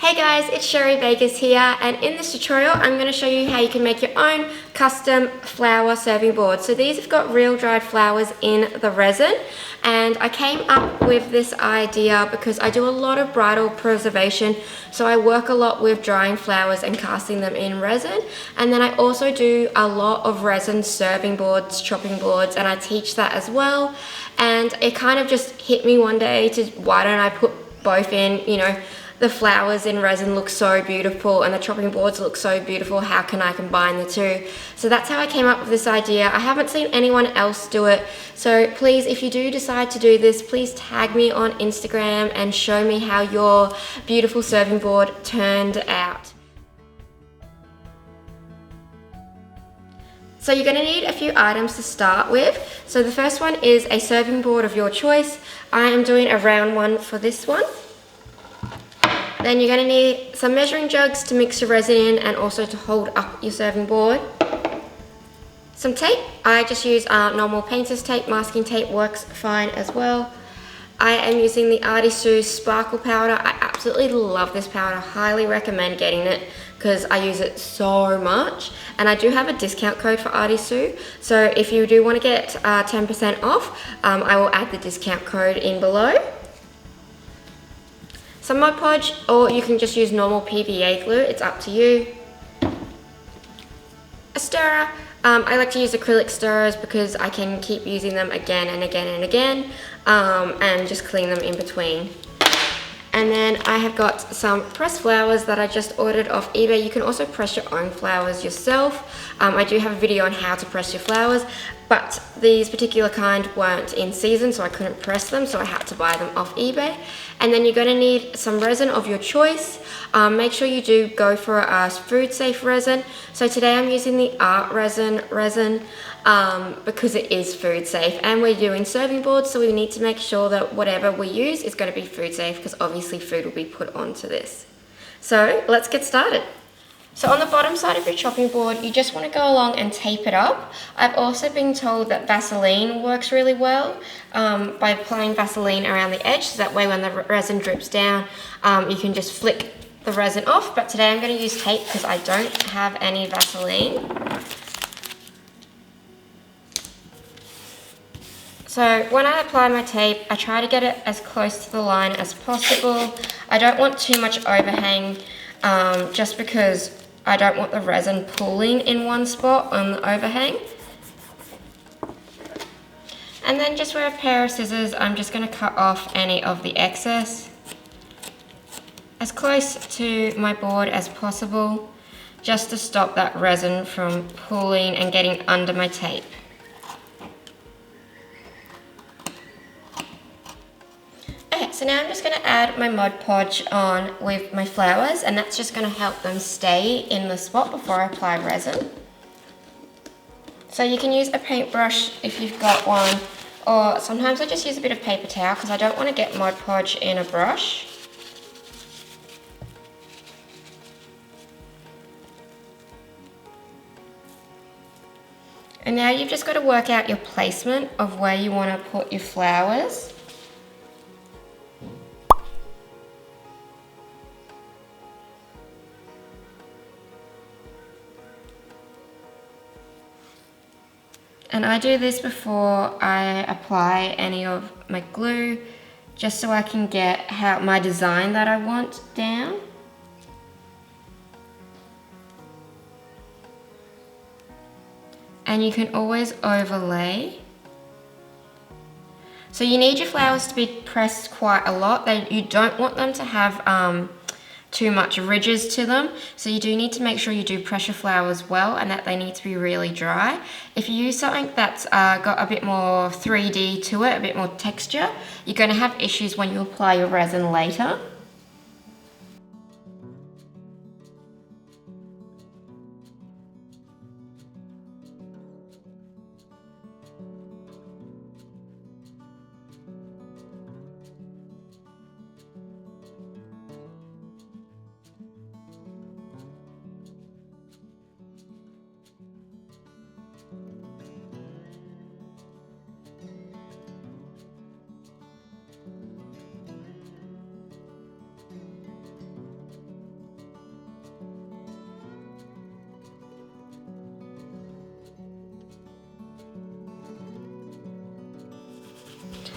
Hey guys, it's Sherry Vegas here, and in this tutorial I'm going to show you how you can make your own custom flower serving board. So these have got real dried flowers in the resin, and I came up with this idea because I do a lot of bridal preservation, so I work a lot with drying flowers and casting them in resin, and then I also do a lot of resin serving boards, chopping boards, and I teach that as well. And it kind of just hit me one day to why don't I put both in, the flowers in resin look so beautiful and the chopping boards look so beautiful. How can I combine the two? So that's how I came up with this idea. I haven't seen anyone else do it. So please, if you do decide to do this, please tag me on Instagram and show me how your beautiful serving board turned out. So you're going to need a few items to start with. So the first one is a serving board of your choice. I am doing a round one for this one. Then you're going to need some measuring jugs to mix your resin in and also to hold up your serving board. Some tape. I just use normal painter's tape. Masking tape works fine as well. I am using the Artisue Sparkle Powder. I absolutely love this powder. Highly recommend getting it because I use it so much. And I do have a discount code for Artisue. So if you do want to get 10% off, I will add the discount code in below. Some Mod Podge, or you can just use normal PVA glue, it's up to you. A stirrer. I like to use acrylic stirrers because I can keep using them again and again and again, and just clean them in between. And then I have got some pressed flowers that I just ordered off eBay. You can also press your own flowers yourself. I do have a video on how to press your flowers, but these particular kind weren't in season, so I couldn't press them, so I had to buy them off eBay. And then you're going to need some resin of your choice. Make sure you do go for a food safe resin. So today I'm using the Art Resin because it is food safe, and we're doing serving boards, so we need to make sure that whatever we use is going to be food safe because obviously food will be put onto this. So let's get started. So on the bottom side of your chopping board, you just want to go along and tape it up. I've also been told that Vaseline works really well by applying Vaseline around the edge, so that way when the resin drips down, you can just flick the resin off. But today I'm going to use tape because I don't have any Vaseline. So when I apply my tape, I try to get it as close to the line as possible. I don't want too much overhang, just because I don't want the resin pooling in one spot on the overhang. And then just with a pair of scissors, I'm just going to cut off any of the excess as close to my board as possible, just to stop that resin from pooling and getting under my tape. Okay, so now I'm just going to add my Mod Podge on with my flowers, and that's just going to help them stay in the spot before I apply resin. So you can use a paintbrush if you've got one, or sometimes I just use a bit of paper towel because I don't want to get Mod Podge in a brush. And now you've just got to work out your placement of where you want to put your flowers. And I do this before I apply any of my glue, just so I can get how my design that I want down. And you can always overlay. So you need your flowers to be pressed quite a lot. You don't want them to have too much ridges to them, so you do need to make sure you do pressure flowers well and that they need to be really dry. If you use something that's got a bit more 3D to it, a bit more texture, you're going to have issues when you apply your resin later.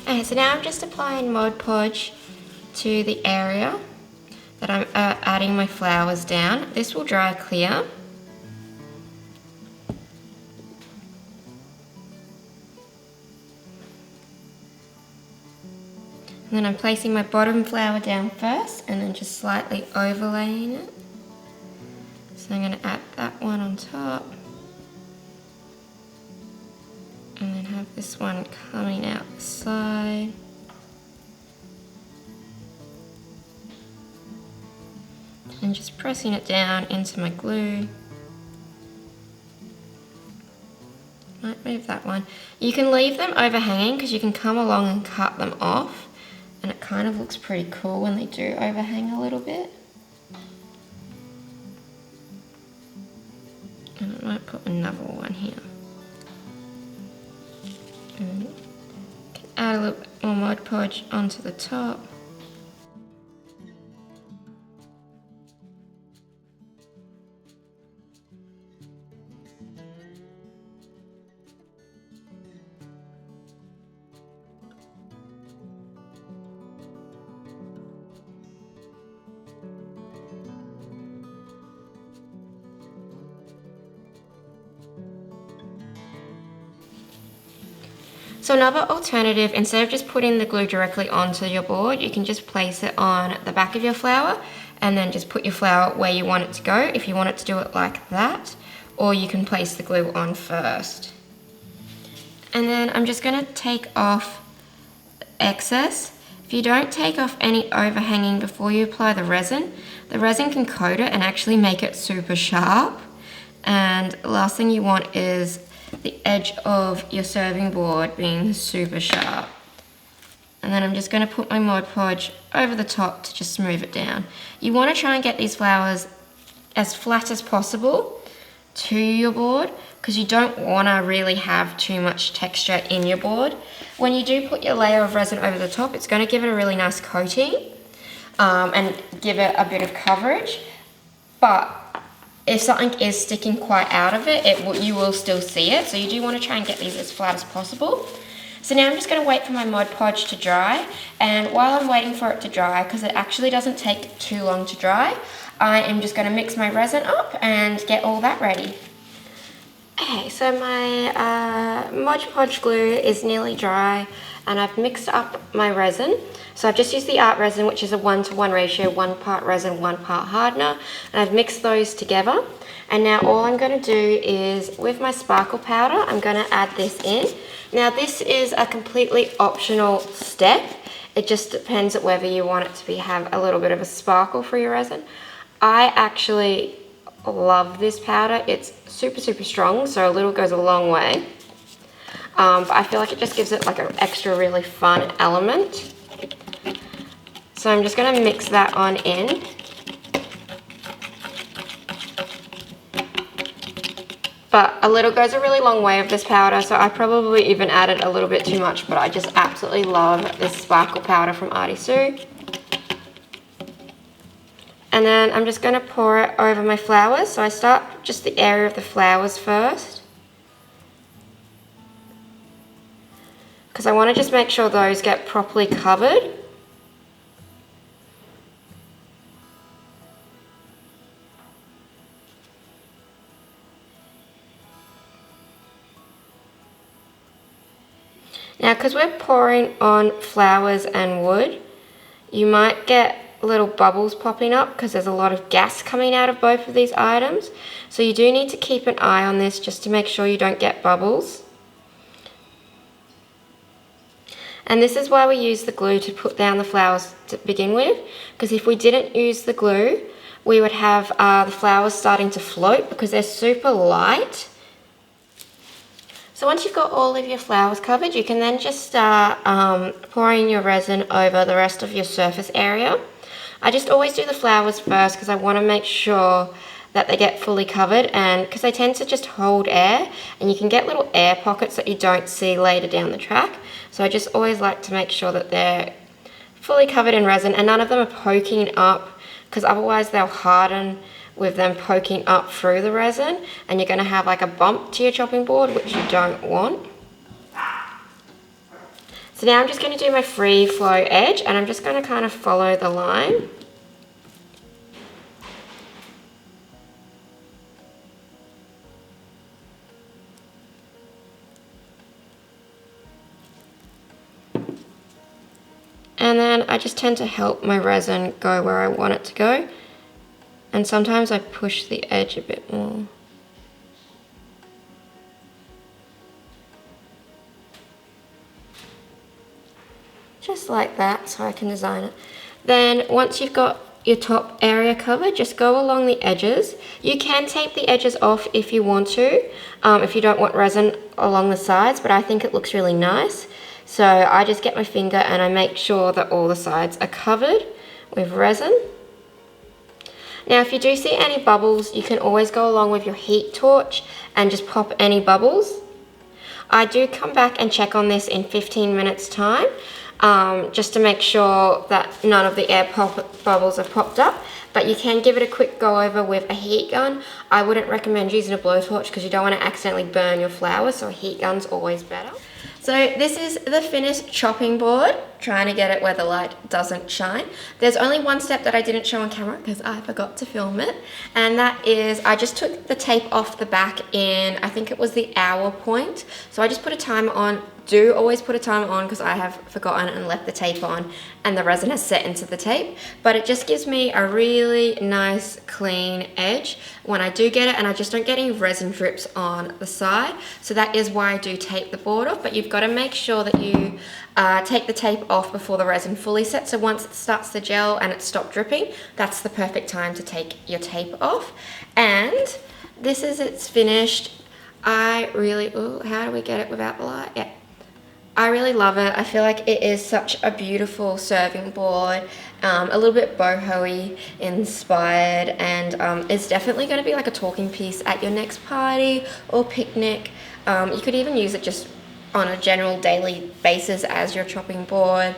Okay, so now I'm just applying Mod Podge to the area that I'm adding my flowers down. This will dry clear. And then I'm placing my bottom flower down first and then just slightly overlaying it. So I'm going to add that one on top. And then have this one coming out the side. And just pressing it down into my glue. Might move that one. You can leave them overhanging because you can come along and cut them off. And it kind of looks pretty cool when they do overhang a little bit. And I might put another one here. And can add a little bit more Mod Podge onto the top. So another alternative, instead of just putting the glue directly onto your board, you can just place it on the back of your flower and then just put your flower where you want it to go if you want it to do it like that, or you can place the glue on first. And then I'm just going to take off the excess. If you don't take off any overhanging before you apply the resin can coat it and actually make it super sharp. And the last thing you want is the edge of your serving board being super sharp. And then I'm just going to put my Mod Podge over the top to just smooth it down. You want to try and get these flowers as flat as possible to your board because you don't want to really have too much texture in your board. When you do put your layer of resin over the top, it's going to give it a really nice coating and give it a bit of coverage. But if something is sticking quite out of it, you will still see it. So you do want to try and get these as flat as possible. So now I'm just going to wait for my Mod Podge to dry. And while I'm waiting for it to dry, because it actually doesn't take too long to dry, I am just going to mix my resin up and get all that ready. Okay, so my Mod Podge glue is nearly dry and I've mixed up my resin. So I've just used the art resin, which is a 1-to-1 ratio, 1 part resin, 1 part hardener, and I've mixed those together. And now all I'm going to do is, with my sparkle powder, I'm going to add this in. Now this is a completely optional step. It just depends on whether you want it to have a little bit of a sparkle for your resin. I actually love this powder. It's super, super strong, so a little goes a long way. But I feel like it just gives it like an extra really fun element. So I'm just going to mix that on in. But a little goes a really long way of this powder, so I probably even added a little bit too much, but I just absolutely love this sparkle powder from Artie Sue. And then I'm just going to pour it over my flowers. So I start just the area of the flowers first, because I want to just make sure those get properly covered. Now, because we're pouring on flowers and wood, you might get little bubbles popping up because there's a lot of gas coming out of both of these items. So you do need to keep an eye on this just to make sure you don't get bubbles. And this is why we use the glue to put down the flowers to begin with, because if we didn't use the glue, we would have the flowers starting to float because they're super light. So once you've got all of your flowers covered, you can then just start pouring your resin over the rest of your surface area. I just always do the flowers first because I want to make sure that they get fully covered, and because they tend to just hold air and you can get little air pockets that you don't see later down the track. So I just always like to make sure that they're fully covered in resin and none of them are poking up, because otherwise they'll harden with them poking up through the resin and you're going to have like a bump to your chopping board, which you don't want. So now I'm just going to do my free flow edge, and I'm just going to kind of follow the line. And then I just tend to help my resin go where I want it to go. And sometimes I push the edge a bit more. Just like that, so I can design it. Then once you've got your top area covered, just go along the edges. You can tape the edges off if you want to, if you don't want resin along the sides, but I think it looks really nice. So I just get my finger and I make sure that all the sides are covered with resin. Now if you do see any bubbles, you can always go along with your heat torch and just pop any bubbles. I do come back and check on this in 15 minutes time, just to make sure that none of the air bubbles have popped up. But you can give it a quick go over with a heat gun. I wouldn't recommend using a blowtorch because you don't want to accidentally burn your flowers, so a heat gun's always better. So this is the finished chopping board, trying to get it where the light doesn't shine. There's only one step that I didn't show on camera because I forgot to film it, and that is I just took the tape off the back in, I think it was the hour point. So I just put a timer on. Do always put a timer on because I have forgotten and left the tape on and the resin has set into the tape, but it just gives me a really nice clean edge when I do get it, and I just don't get any resin drips on the side. So that is why I do tape the board off, but you've got to make sure that you take the tape off before the resin fully sets. So once it starts to gel and it stopped dripping, that's the perfect time to take your tape off. And this is it's finished. I really, ooh, how do we get it without the light? Yeah. I really love it. I feel like it is such a beautiful serving board, a little bit boho-y inspired, and it's definitely going to be like a talking piece at your next party or picnic. You could even use it just on a general daily basis as your chopping board.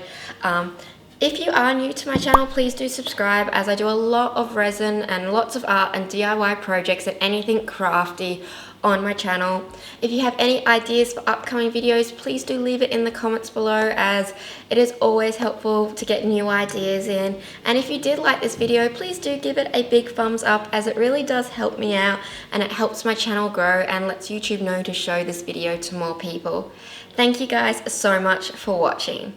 If you are new to my channel, please do subscribe, as I do a lot of resin and lots of art and DIY projects and anything crafty on my channel. If you have any ideas for upcoming videos, please do leave it in the comments below, as it is always helpful to get new ideas in. And if you did like this video, please do give it a big thumbs up, as it really does help me out and it helps my channel grow and lets YouTube know to show this video to more people. Thank you guys so much for watching.